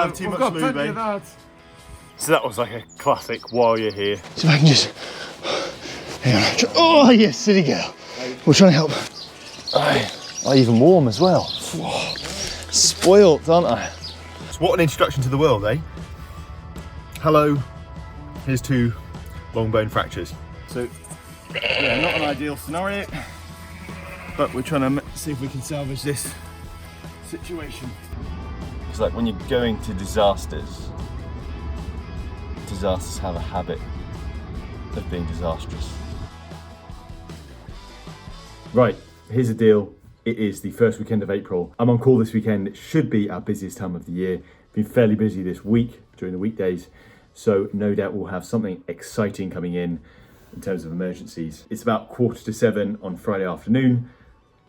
have too much lube, eh? So that was like a classic while you're here. So if I can just, hang on. Oh yes, city girl. We're trying to help. Oh, even warm as well. Whoa. Spoiled, aren't I? So what an introduction to the world, eh? Hello, here's 2 long bone fractures. So, yeah, not an ideal scenario, but we're trying to see if we can salvage this situation. It's like when you're going to disasters, disasters have a habit of being disastrous. Right, here's the deal. It is the first weekend of April. I'm on call this weekend. It should be our busiest time of the year. Been fairly busy this week during the weekdays, so no doubt we'll have something exciting coming in terms of emergencies. It's about 7:15 on Friday afternoon.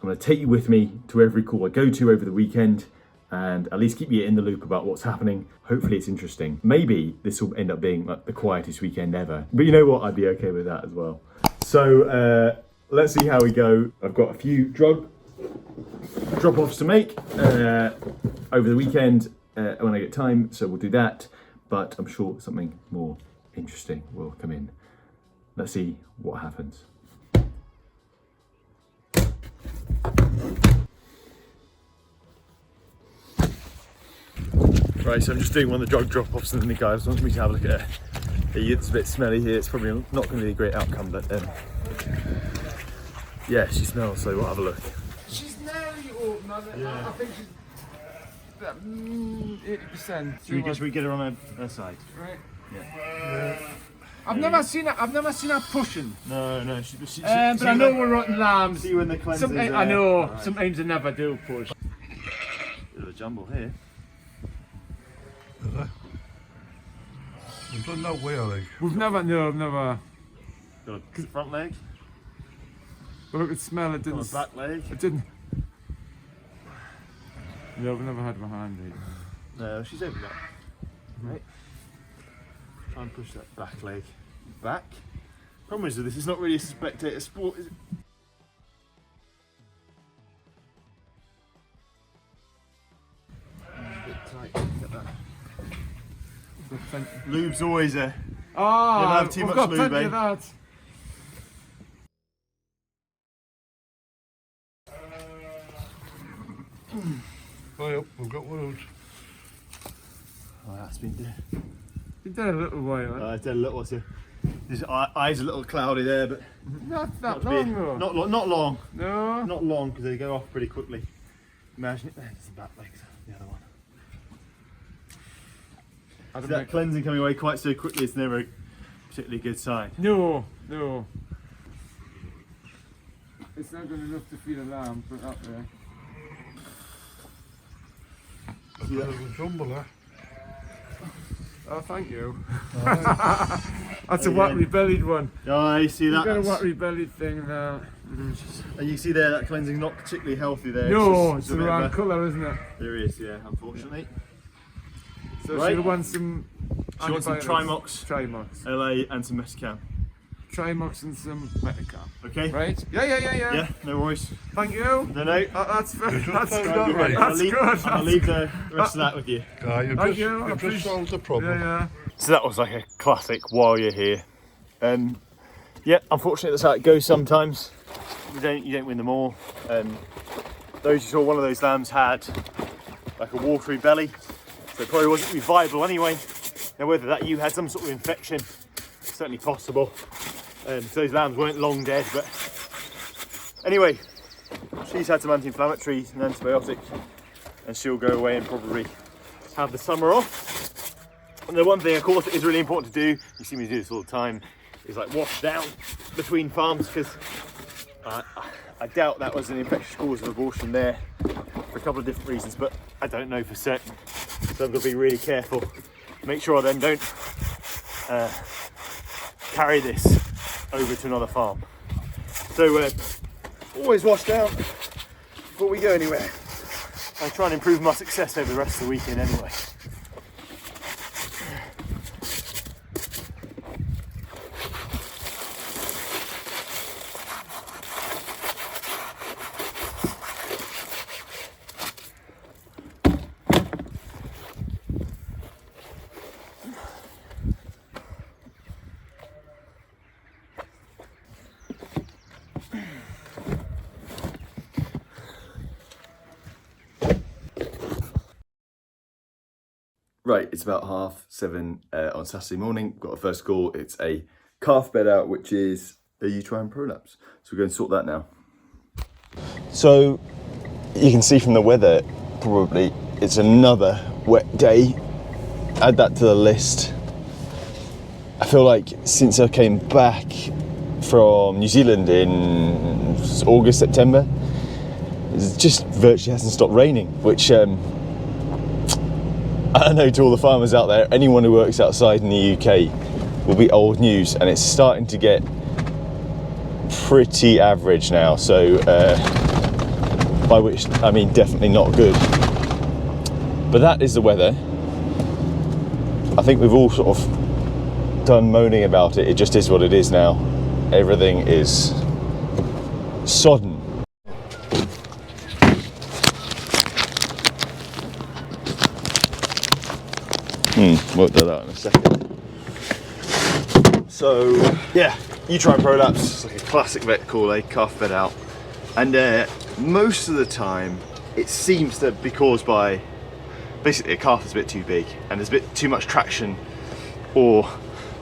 I'm going to take you with me to every call I go to over the weekend and at least keep you in the loop about what's happening. Hopefully it's interesting. Maybe this will end up being like the quietest weekend ever, but you know what? I'd be okay with that as well. So let's see how we go. I've got a few drop-offs to make over the weekend when I get time, so we'll do that, but I'm sure something more interesting will come in. Let's see what happens. Right, so I'm just doing one of the drug drop-offs, and then the guy wants me to have a look at it. It's a bit smelly here. It's probably not going to be a great outcome, but yeah, she smells, so we'll have a look. She's nearly open. I think she's 80%. Should we get her on her side? Right. Yeah. I've never seen her pushing. No. But I know we're rotten lambs. See when the cleansing's there. I know. Right. Sometimes they never do push. Bit of a jumble here. We've done that way, I think. We've never. Got a front leg. Well, I could smell it. Got a back leg. It didn't. No, we've never had my hand in. No, she's opened up. Right. Try and push that back leg back. Problem is with this, it's not really a spectator sport, is it? A bit tight. Get that. Lube's always a. Oh, Never have too much got lube, plenty eh? of that. Oh, yep, we've got one out. Oh, that's been there. Been there a little while. It's there a little. So his eyes a little cloudy there, but Not that long though. not long. No. Not long, because they go off pretty quickly. Imagine it. There's the back legs. The other one. See, that cleansing coming away quite so quickly is never a particularly good sign. No. It's not good enough to feed a lamb, put it up there. A bit of a jumble, eh? Oh, thank you. That's a watery bellied one. Oh, you see that? You've got a watery bellied thing now. And you see there, that cleansing's not particularly healthy there. No, it's it's the wrong colour, isn't it? There is, yeah, unfortunately. So Right. she'll want some. She wants some antibiotics. Trimox, Trimox. LA, and some Mescam. Trimox and some Metacam. Okay? Right? Yeah. Yeah, no worries. Thank you. No. That's good. That's found good. it right. I'll leave the rest of that with you. You've you. just solved the problem. Yeah. So that was like a classic while you're here. Yeah, unfortunately that's how it goes sometimes. You don't win them all. Those you saw, one of those lambs had like a watery belly, so it probably wasn't really viable anyway. Now whether that you had some sort of infection, certainly possible. So those lambs weren't long dead, but anyway, she's had some anti-inflammatories and antibiotics, and she'll go away and probably have the summer off. And the one thing, of course, that is really important to do, you see me do this all the time, is like wash down between farms, because I doubt that was an infectious cause of abortion there for a couple of different reasons, but I don't know for certain. So I've got to be really careful. Make sure I then don't carry this over to another farm. So always wash down before we go anywhere. I try and improve my success over the rest of the weekend anyway. Right, it's about 7:30 on Saturday morning. Got a first call. It's a calf bed out, which is a uterine prolapse. So we're going to sort that now. So you can see from the weather, probably it's another wet day. Add that to the list. I feel like since I came back from New Zealand in August, September, it just virtually hasn't stopped raining, which I know to all the farmers out there, anyone who works outside in the UK will be old news, and it's starting to get pretty average now, so by which I mean definitely not good. But that is the weather. I think we've all sort of done moaning about it. It just is what it is now. Everything is sodden. We'll do that in a second. So yeah, uterine prolapse, it's like a classic vet call, calf bed out. And most of the time it seems to be caused by basically a calf is a bit too big and there's a bit too much traction, or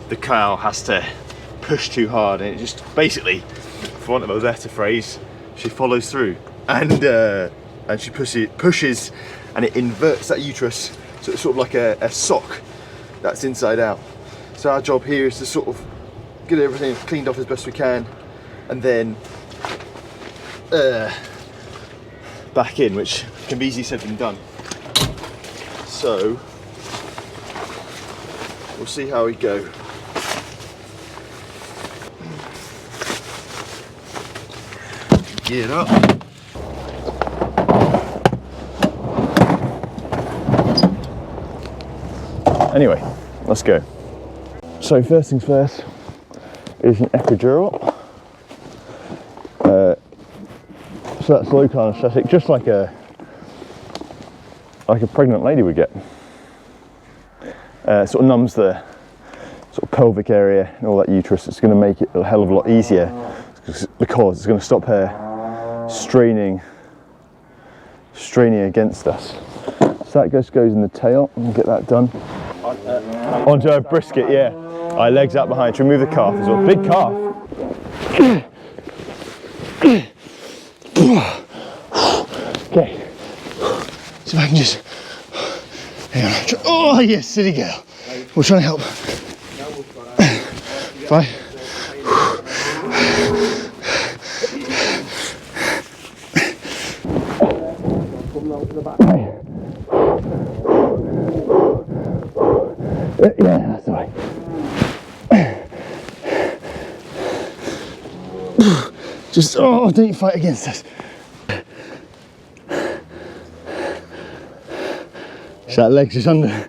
the cow has to push too hard and it just basically, for want of a better phrase, she follows through and she pushes and it inverts that uterus. So it's sort of like a sock that's inside out. So our job here is to sort of get everything cleaned off as best we can and then back in, which can be easily said than done. So we'll see how we go. Geared up. Anyway, let's go. So first things first is an epidural. So that's local anaesthetic, just like a pregnant lady would get. Sort of numbs the sort of pelvic area and all that uterus. It's going to make it a hell of a lot easier because it's going to stop her straining against us. So that just goes in the tail, and we'll get that done. Onto a brisket, yeah. Legs out behind to remove the calf as well. Big calf. Okay. So if I can just, hang on. Oh yes, city girl. We're trying to help. Bye. Yeah, that's all right. Just, don't you fight against us. So that leg's just under.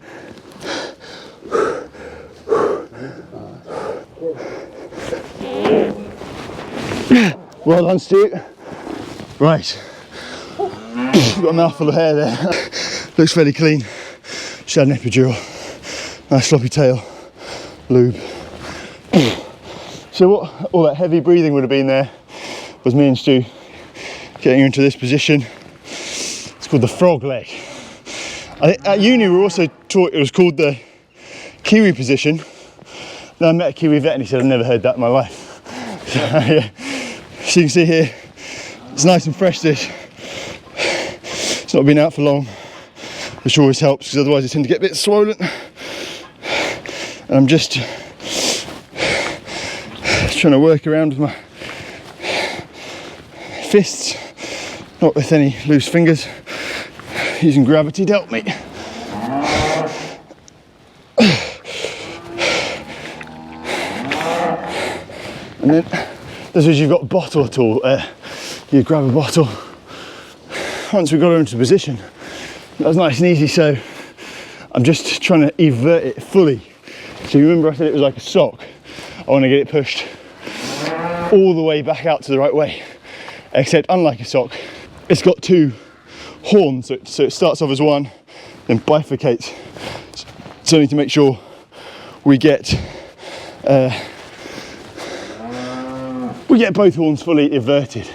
Well done, Stu. Right. Got a mouthful of hair there. Looks fairly clean. Just had an epidural. Nice floppy tail, lube. So what all that heavy breathing would have been there was me and Stu getting her into this position. It's called the frog leg. At uni we were also taught it was called the Kiwi position. Then I met a Kiwi vet and he said I've never heard that in my life. So, yeah. So you can see here, it's nice and fresh this. It's not been out for long, which always helps because otherwise they tend to get a bit swollen. And I'm just trying to work around with my fists, not with any loose fingers, using gravity to help me. And then, this is you've got a bottle at all, you grab a bottle. Once we got her into position, that was nice and easy, so I'm just trying to invert it fully. So you remember I said it was like a sock? I want to get it pushed all the way back out to the right way. Except unlike a sock, it's got two horns, so it starts off as one, then bifurcates. So I need to make sure we get both horns fully inverted.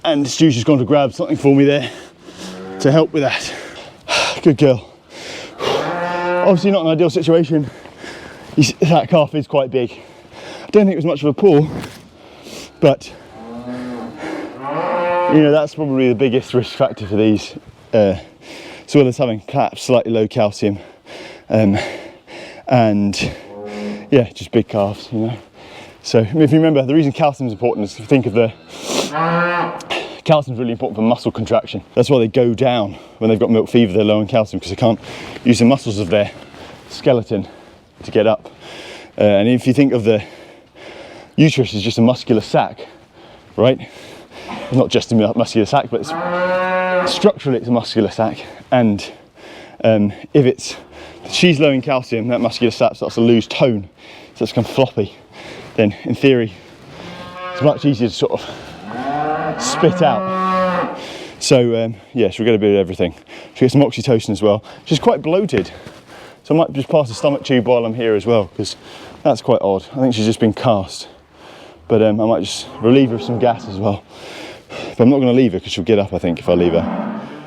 And Stu's just gone to grab something for me there to help with that. Good girl. Obviously not an ideal situation. That calf is quite big. I don't think it was much of a pull, but you know, that's probably the biggest risk factor for these, as well as having perhaps slightly low calcium, and yeah, just big calves, you know. So if you remember, the reason calcium is important is if you think of the calcium is really important for muscle contraction. That's why they go down when they've got milk fever. They're low in calcium because they can't use the muscles of their skeleton to get up. And if you think of the uterus as just a muscular sac, right? It's not just a muscular sac, but it's, structurally it's a muscular sac. And if she's low in calcium, that muscular sac starts to lose tone, so it's kind of floppy. Then in theory, it's much easier to sort of spit out. So yes, we're going to do everything. She'll get some oxytocin as well. She's quite bloated, so I might just pass the stomach tube while I'm here as well, because that's quite odd. I think she's just been cast, but I might just relieve her of some gas as well. But I'm not going to leave her because she'll get up, I think, if I leave her.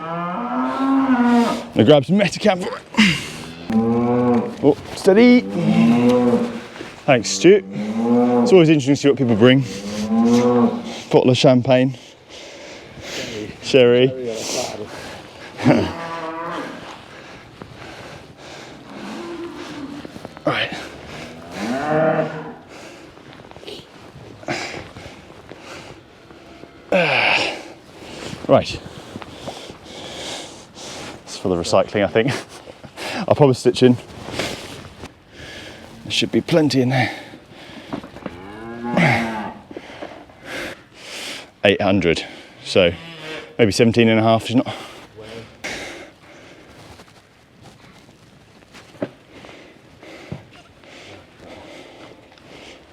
I'm going to grab some Metacam for her. Oh, steady. Thanks, Stu. It's always interesting to see what people bring. Bottle of champagne. Sherry. Right. Right. It's for the recycling, I think. I'll probably stitch in. There should be plenty in there. 800, so maybe 17 and a half, she's not.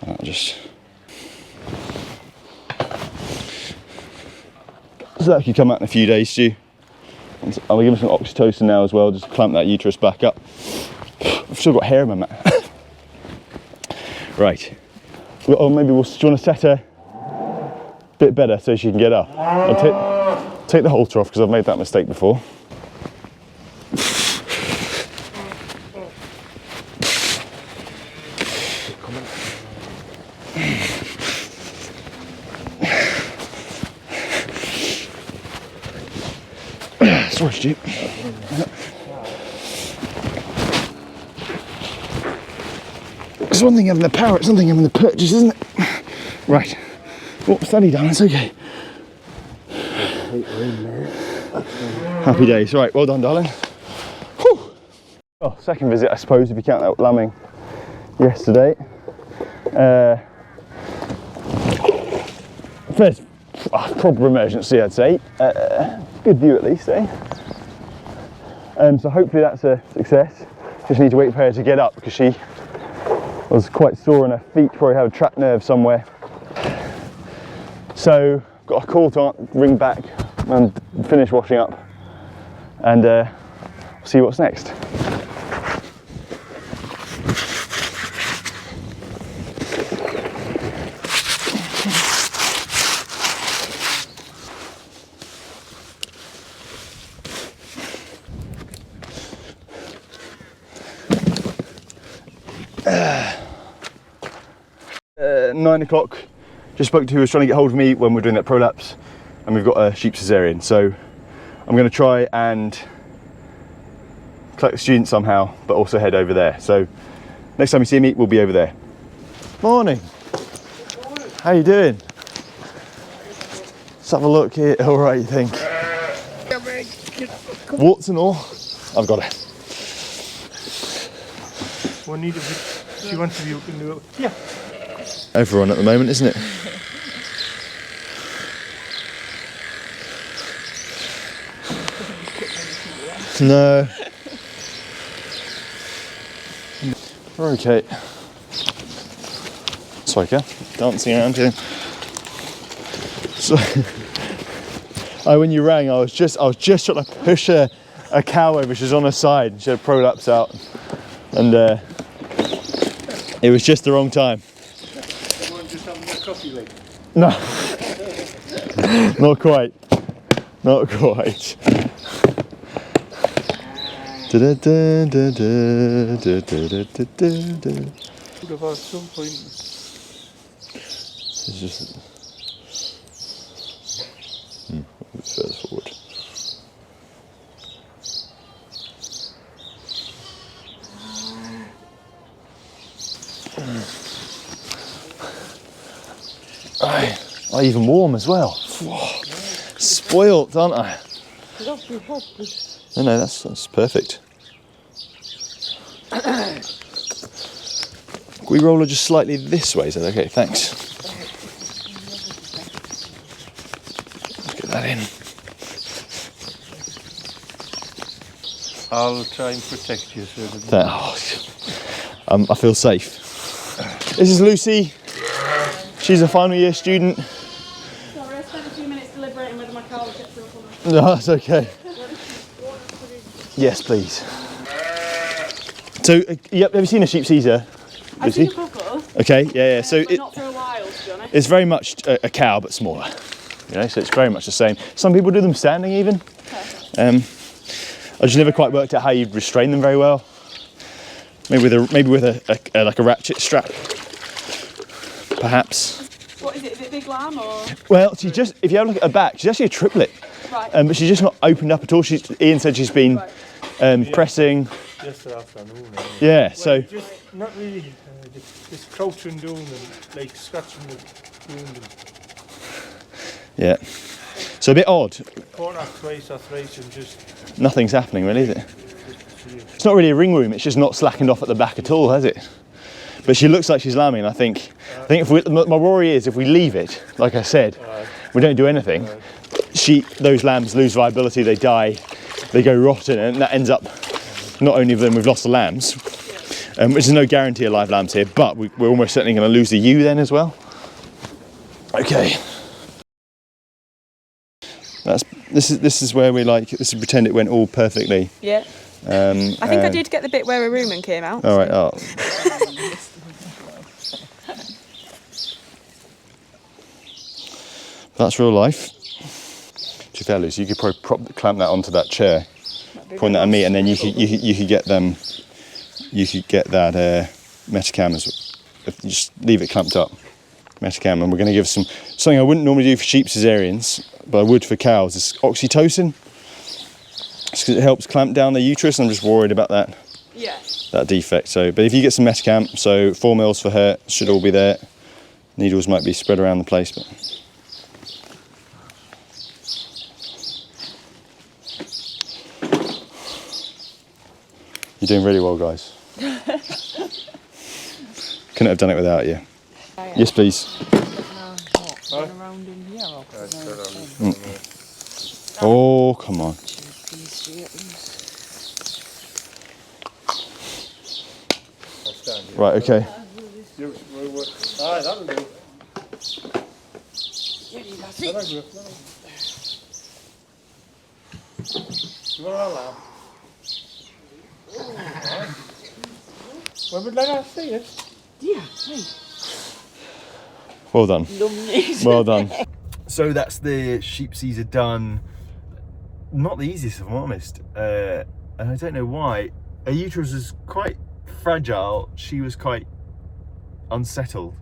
I'll just. So that could come out in a few days, Stu. I'll give him some oxytocin now as well, just to clamp that uterus back up. I've still got hair in my mouth. Right. Or maybe do you want to set her a bit better so she can get up? I'll take the halter off because I've made that mistake before. Sorry, Stu. It's one thing having the power, it's something having the purchase, isn't it? Right. Oh, steady down, it's okay. Happy days. Right, well done, darling. Whew. Well, second visit, I suppose, if you count that lambing yesterday. First proper emergency, I'd say. Good view at least, eh? So hopefully that's a success. Just need to wait for her to get up because she was quite sore on her feet, probably have a trapped nerve somewhere. So got a call to ring back and finish washing up and see what's next. At 9 o'clock, just spoke to who was trying to get hold of me when we're doing that prolapse, and we've got a sheep cesarean. So I'm going to try and collect the student somehow, but also head over there. So next time you see me, we'll be over there. Morning. How you doing? Let's have a look here. All right, you think? Warts and all? I've got it. One need of she wants to be able to do it. Yeah. Everyone at the moment, isn't it? No. We're okay. Sorry, Kel. Dancing around here. So, when you rang, I was just trying to push a cow over. She was on her side. She had prolapse out, and it was just the wrong time. Just having a coffee leg. No, not quite. Not quite. Would have at some point. It's just a bit further forward. Oh, even warm as well. Whoa. Spoilt, aren't I? No, that's perfect. Can we roll her just slightly this way? Is that okay? Thanks. Let's get that in. I'll try and protect you, so that I feel safe. This is Lucy. She's a final year student. Sorry, I spent a few minutes deliberating whether my car would get through or not. No, that's okay. Yes, please. So, yep, have you seen a sheep Caesar? I've seen a couple, Okay, yeah. So but not for a while, to be honest. it's very much a cow, but smaller. You know, so it's very much the same. Some people do them standing even. I just never quite worked out how you'd restrain them very well. Maybe with a like a ratchet strap, perhaps. What is it? Is it big lamb or? Well, if you have a look at her back, she's actually a triplet. Right. But she's just not opened up at all. Ian said she's been pressing. yesterday afternoon. Yeah, so. Just not really, just crouching down and like scratching the wound. Yeah. So a bit odd. Caught that twice or thrice and just. Nothing's happening really, is it? It's not really a ring wound, it's just not slackened off at the back at all, has it? But she looks like she's lambing, and I think if my worry is if we leave it, like I said, we don't do anything, those lambs lose viability, they die, they go rotten, and that ends up, not only then we've lost the lambs, which is no guarantee of live lambs here, but we're almost certainly going to lose the ewe then as well. Okay. This is where we pretend it went all perfectly. Yeah. I think I did get the bit where a rumen came out. All right. Oh. That's real life. To be fair, Lucy, you could probably clamp that onto that chair, point that at me, and then you could get them. You could get that Metacam as just leave it clamped up. Metacam, and we're going to give something I wouldn't normally do for sheep cesareans, but I would for cows. Is oxytocin. Because it helps clamp down the uterus. I'm just worried about that. Yeah. That defect. So, but if you get some Metacam, so 4 mils for her, should all be there. Needles might be spread around the place, but. You're doing really well, guys. Couldn't have done it without you. Yes, please. Oh, come on. Right, okay. Aye, that'll do. You want a lamb? When would like to see it? Yeah. Well done. Well done. So that's the sheep Caesar done. Not the easiest, if I'm honest. And I don't know why. Her uterus was quite fragile. She was quite unsettled.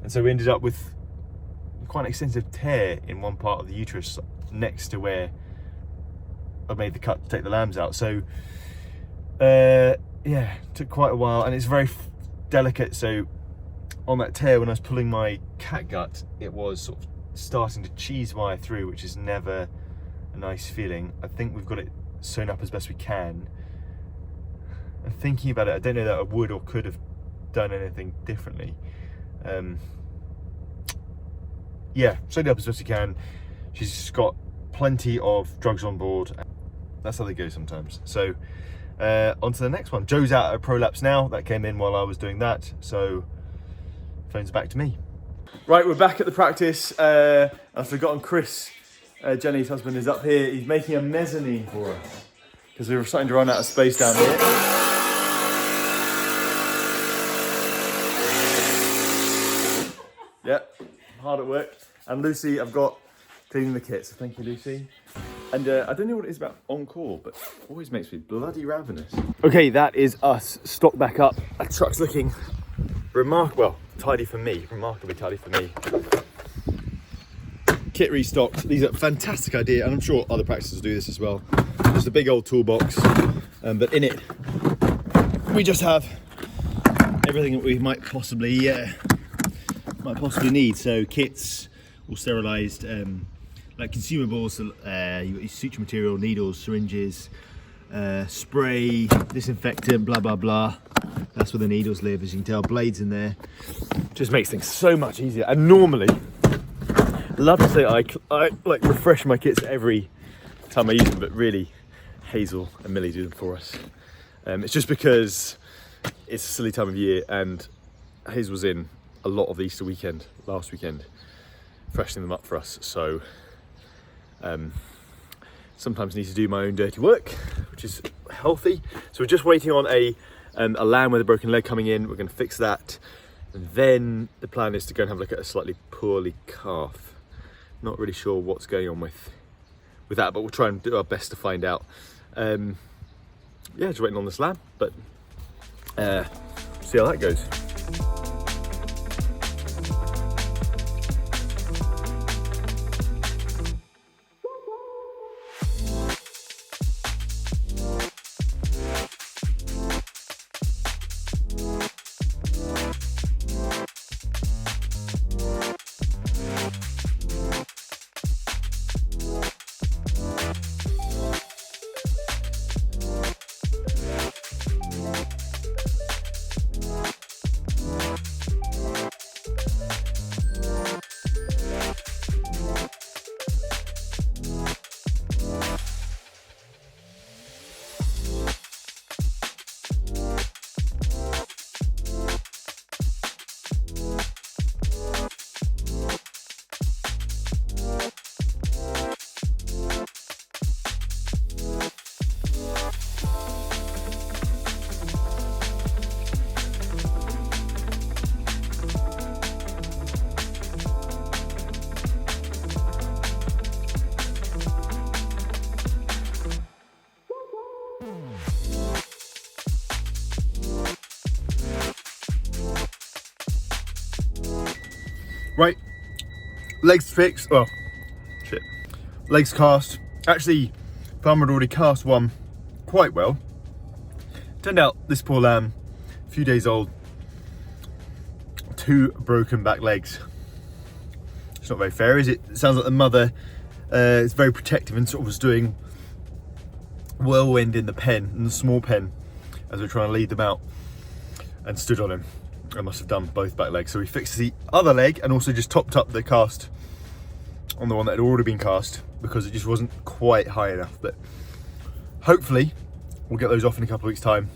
And so we ended up with quite an extensive tear in one part of the uterus next to where I made the cut to take the lambs out. So, yeah, took quite a while, and it's very delicate. So on that tear, when I was pulling my catgut, it was sort of starting to cheese wire through, which is never a nice feeling. I think we've got it sewn up as best we can. And thinking about it, I don't know that I would or could have done anything differently. Yeah, sewn it up as best we can. She's got plenty of drugs on board. That's how they go sometimes. So on to the next one. Joe's out at prolapse now. That came in while I was doing that. So phone's back to me. Right, we're back at the practice. I've forgotten Chris, Jenny's husband, is up here. He's making a mezzanine for us because we were starting to run out of space down here. Yep, hard at work. And Lucy, I've got cleaning the kit. So thank you, Lucy. And I don't know what it is about on call, but always makes me bloody ravenous. Okay, that is us stocked back up. That truck's looking well, tidy for me, remarkably tidy for me. Kit restocked. These are a fantastic idea, and I'm sure other practices do this as well. Just a big old toolbox, but in it we just have everything that we might possibly need. So kits, all sterilised, like consumables. You've got your suture material, needles, syringes, spray, disinfectant, blah blah blah. That's where the needles live, as you can tell. Blades in there. Just makes things so much easier. And normally, I love to say I like refresh my kits every time I use them, but really Hazel and Millie do them for us. It's just because it's a silly time of year, and Hazel was in a lot of the Easter weekend, last weekend, freshening them up for us. So sometimes need to do my own dirty work, which is healthy. So we're just waiting on a lamb with a broken leg coming in. We're going to fix that, and then the plan is to go and have a look at a slightly poorly calf. Not really sure what's going on with that, but we'll try and do our best to find out. Yeah, just waiting on this lamb, but see how that goes. Right, legs fixed. Well, shit. Legs cast. Actually, farmer had already cast one quite well. Turned out this poor lamb, a few days old, 2 broken back legs. It's not very fair, is it? It sounds like the mother is very protective and sort of was doing whirlwind in the pen, in the small pen, as we're trying to lead them out, and stood on him. I must have done both back legs. So we fixed the other leg and also just topped up the cast on the one that had already been cast because it just wasn't quite high enough. But hopefully we'll get those off in a couple of weeks' time,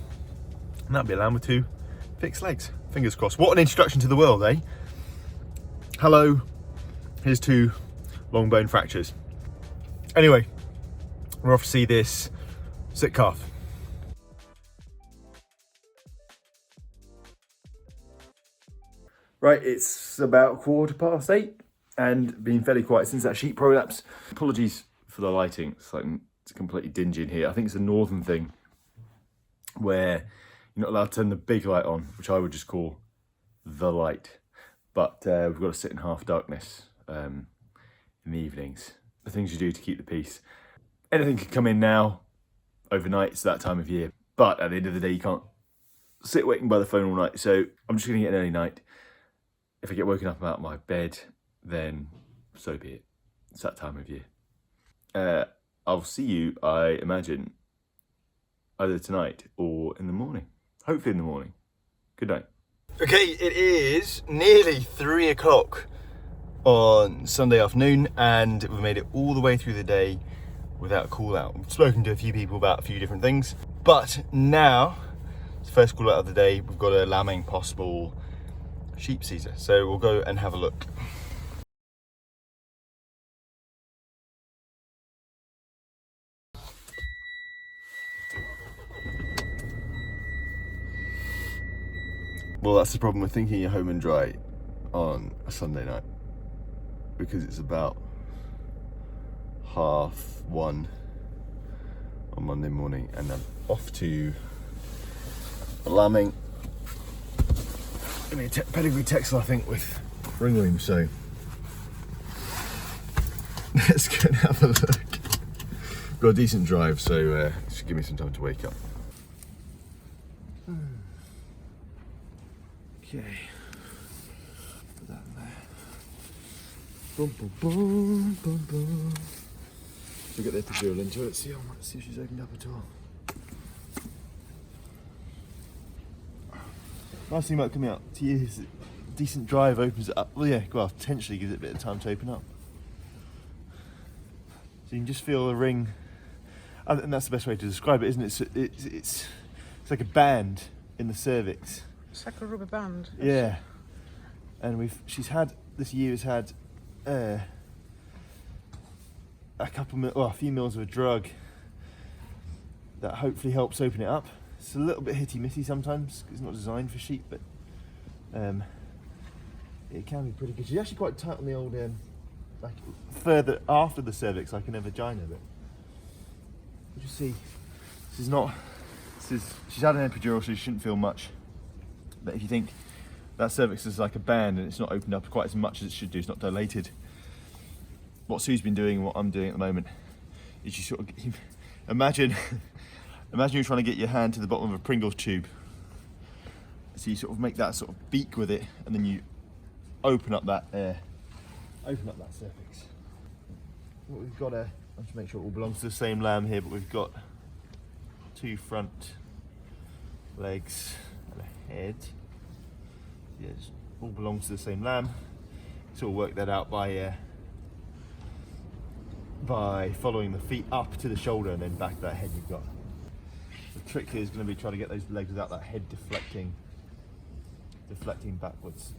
and that'll be a lamb with 2 fixed legs. Fingers crossed. What an introduction to the world, eh? Hello, here's 2 long bone fractures. Anyway, we're off to see this sick calf. Right, it's about 8:15 and been fairly quiet since that sheep prolapse. Apologies for the lighting, it's completely dingy in here. I think it's a northern thing where you're not allowed to turn the big light on, which I would just call the light. But we've got to sit in half darkness in the evenings. The things you do to keep the peace. Anything could come in now, overnight, it's that time of year. But at the end of the day, you can't sit waiting by the phone all night. So I'm just gonna get an early night. If I get woken up out of my bed, then so be it. It's that time of year. I'll see you, I imagine, either tonight or in the morning. Hopefully in the morning. Good night. Okay, it is nearly 3 o'clock on Sunday afternoon, and we've made it all the way through the day without a call out. We've spoken to a few people about a few different things, but now, it's the first call out of the day, we've got a lambing possible sheep Caesar, so we'll go and have a look. Well, that's the problem with thinking you're home and dry on a Sunday night, because it's about 1:30 on Monday morning, and I'm off to lambing. Give me a pedigree Texel, I think, with ringworm, so let's go and have a look. Got a decent drive, so just give me some time to wake up. Okay. Put that in there. Boom, boom, boom, boom, boom. We'll get there to drill into it, see if she's opened up at all. Nice thing about coming out to you is decent drive opens it up. Well, yeah, well, potentially gives it a bit of time to open up. So you can just feel the ring, and that's the best way to describe it, isn't it? It's like a band in the cervix. It's like a rubber band. Yeah, and this year has had a few mils of a drug that hopefully helps open it up. It's a little bit hitty-mitty sometimes because it's not designed for sheep, but it can be pretty good. She's actually quite tight on the old, like further after the cervix, like in a vagina. But you just see, she's had an epidural, so she shouldn't feel much. But if you think that cervix is like a band and it's not opened up quite as much as it should do, it's not dilated. What Sue's been doing and what I'm doing at the moment is you sort of imagine you're trying to get your hand to the bottom of a Pringles tube. So you sort of make that sort of beak with it, and then you open up that cervix. What we've got I have to make sure it all belongs to the same lamb here, but we've got 2 front legs and a head. Yeah, it all belongs to the same lamb. So we'll work that out by following the feet up to the shoulder and then back to that head you've got. The trick here is going to be trying to get those legs without that head deflecting backwards.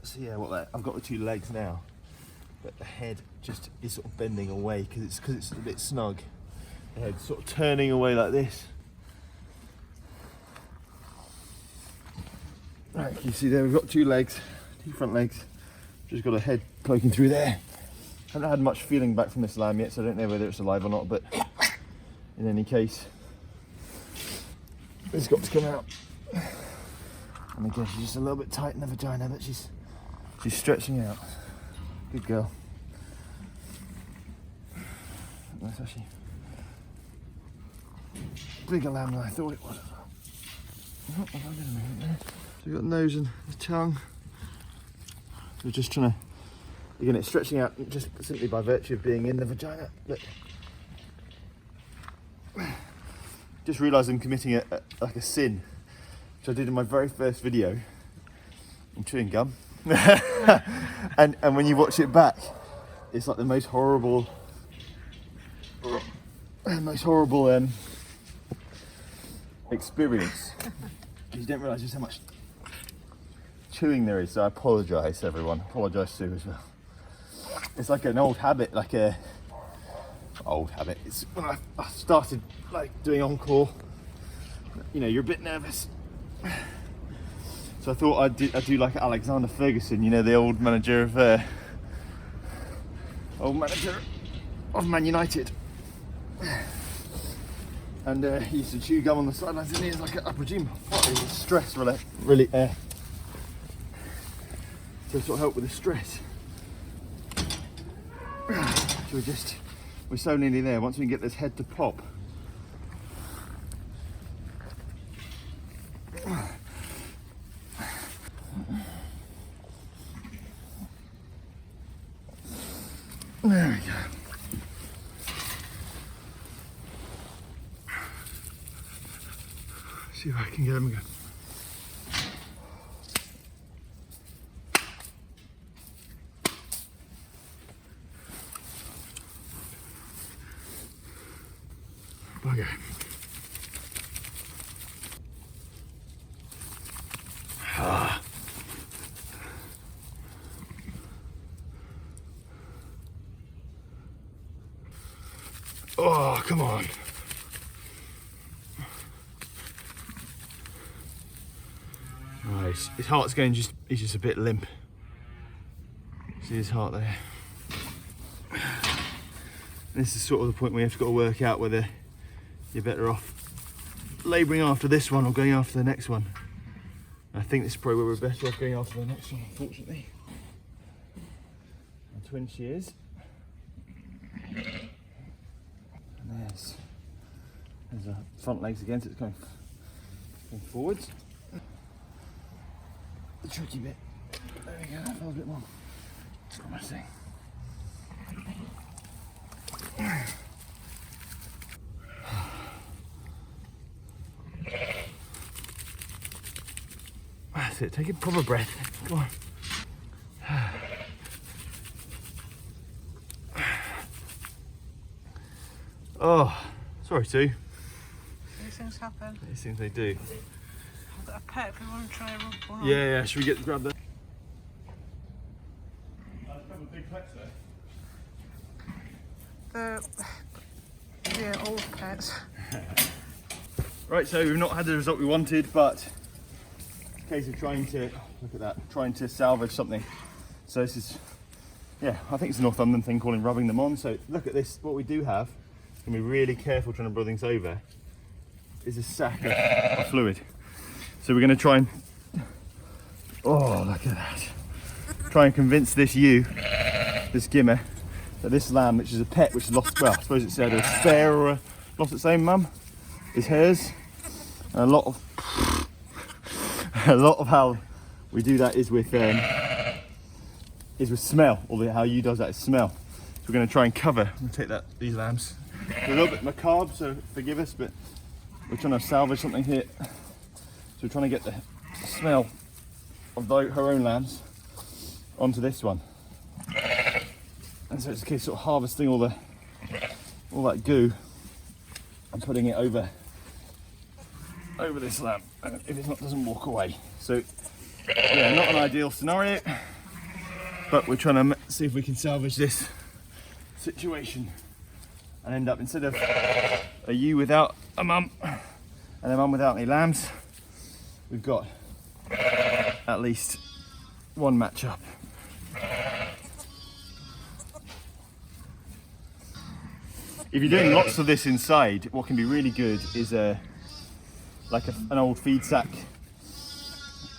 So yeah, I've got the 2 legs now, but the head just is sort of bending away because it's a bit snug. The head's sort of turning away like this. Right, you see there we've got 2 legs, 2 front legs. Just got a head poking through there. Haven't had much feeling back from this lamb yet, so I don't know whether it's alive or not, but in any case, it's got to come out. And again, she's just a little bit tight in the vagina, but she's stretching out. Good girl. That's actually a bigger lamb than I thought it was. Oh, I've got a minute there. So we've got the nose and the tongue. We're just trying to, again, it's stretching out just simply by virtue of being in the vagina. Look. Just realised I'm committing like a sin, which I did in my very first video. I'm chewing gum. and when you watch it back, it's like the most horrible experience. You don't realise just how much chewing there is, so I apologise everyone. Apologise Sue as well. It's like an old habit, It's when I started like doing encore, you know, you're a bit nervous. So I thought I'd do like Alexander Ferguson, you know, the old manager of Man United. And he used to chew gum on the sidelines, and he was like an upper gym. It was stress really to sort of help with the stress. So we're so nearly there. Once we can get this head to pop. There we go. See if I can get him again. Okay. Oh, come on. Oh, his heart's going he's just a bit limp. See his heart there. This is sort of the point where you have to work out whether you're better off labouring after this one or going after the next one. I think this is probably where we're better off going after the next one, unfortunately. And twin shears. And there's the front legs again, so it's going forwards. The tricky bit. There we go, that felt a bit more promising. That's it, take a proper breath. Come on. Oh, sorry, Sue. These things happen. These things they do. I've got a pet if we want to try a rub one. Yeah, should we grab that? Yeah, old pets. Right, so we've not had the result we wanted, but a case of trying to, look at that, trying to salvage something. So this is, yeah, I think it's a Northumberland thing calling rubbing them on. So look at this, what we do have, and be really careful trying to rub things over, is a sack of fluid. So we're going to try and, oh, look at that. Try and convince this gimmer, that this lamb, which is a pet, which is lost, well, I suppose it's either a spare or lost its own mum, is hers. And a lot of how we do that is with smell, or how you does that is smell. So we're going to try and cover. I'm going to take these lambs. They're a little bit macabre, so forgive us, but we're trying to salvage something here. So we're trying to get the smell of her own lambs onto this one. And so it's a case of sort of harvesting all that goo and putting it over this lamb, if it doesn't walk away. So yeah, not an ideal scenario, but we're trying to see if we can salvage this situation and end up, instead of a ewe without a mum and a mum without any lambs, we've got at least one match up. If you're doing lots of this inside, what can be really good is like an old feed sack,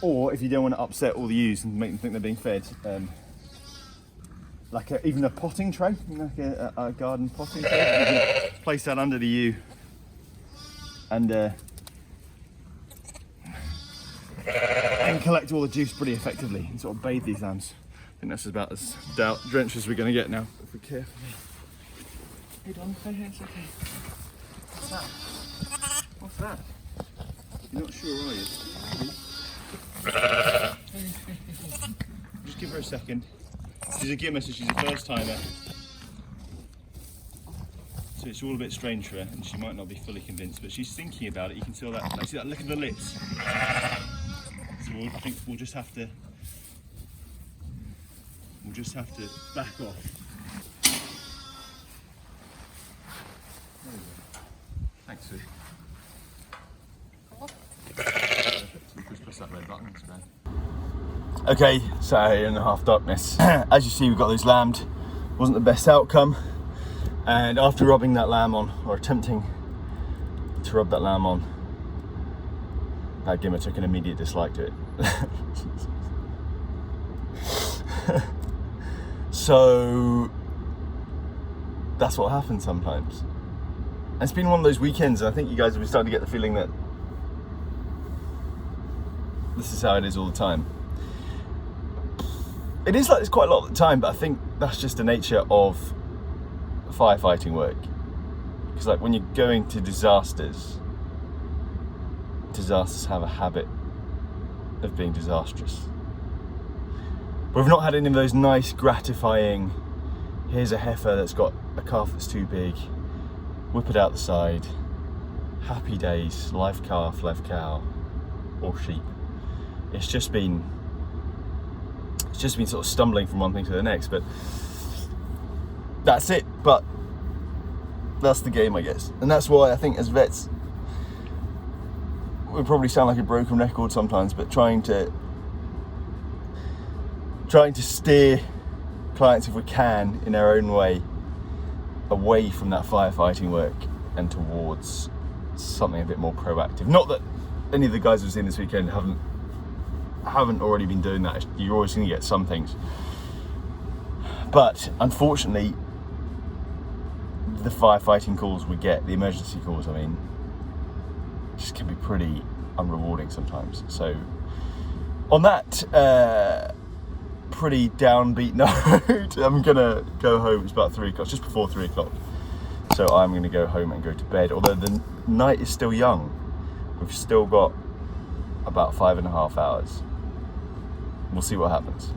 or if you don't want to upset all the ewes and make them think they're being fed, like even a potting tray, like a garden potting tray. You can place that under the ewe and collect all the juice pretty effectively and sort of bathe these lambs. I think that's about as drenched as we're going to get now, if we're careful. Hey Don, hey, it's okay. What's that? What's that? You're not sure, are you? Just give her a second. She's a gimmer, so she's a first timer. So it's all a bit strange for her, and she might not be fully convinced, but she's thinking about it. You can see all that. Like, see that look at the lips. So I think we'll just have to back off. Thanks, Sue. Just press that red button. It's great. Okay, Saturday in the half darkness. As you see, we've got those lambed. Wasn't the best outcome. And after rubbing that lamb on, or attempting to rub that lamb on, that gimmer took an immediate dislike to it. So that's what happens sometimes. And it's been one of those weekends, and I think you guys have been starting to get the feeling that this is how it is all the time. It is like this quite a lot of the time, but I think that's just the nature of firefighting work. Because like when you're going to disasters have a habit of being disastrous. We've not had any of those nice, gratifying, here's a heifer that's got a calf that's too big, whip it out the side, happy days, live calf, live cow, or sheep. It's just been sort of stumbling from one thing to the next, but that's it. But that's the game, I guess. And that's why I think as vets, we probably sound like a broken record sometimes, but trying to steer clients if we can in our own way away from that firefighting work and towards something a bit more proactive. Not that any of the guys we've seen this weekend haven't already been doing that. You're always going to get some things, but unfortunately the firefighting calls we get, the emergency calls, I mean, just can be pretty unrewarding sometimes. So on that pretty downbeat note, I'm gonna go home. It's about 3 o'clock, just before 3 o'clock. So I'm gonna go home and go to bed. Although the night is still young, we've still got about 5.5 hours. We'll see what happens.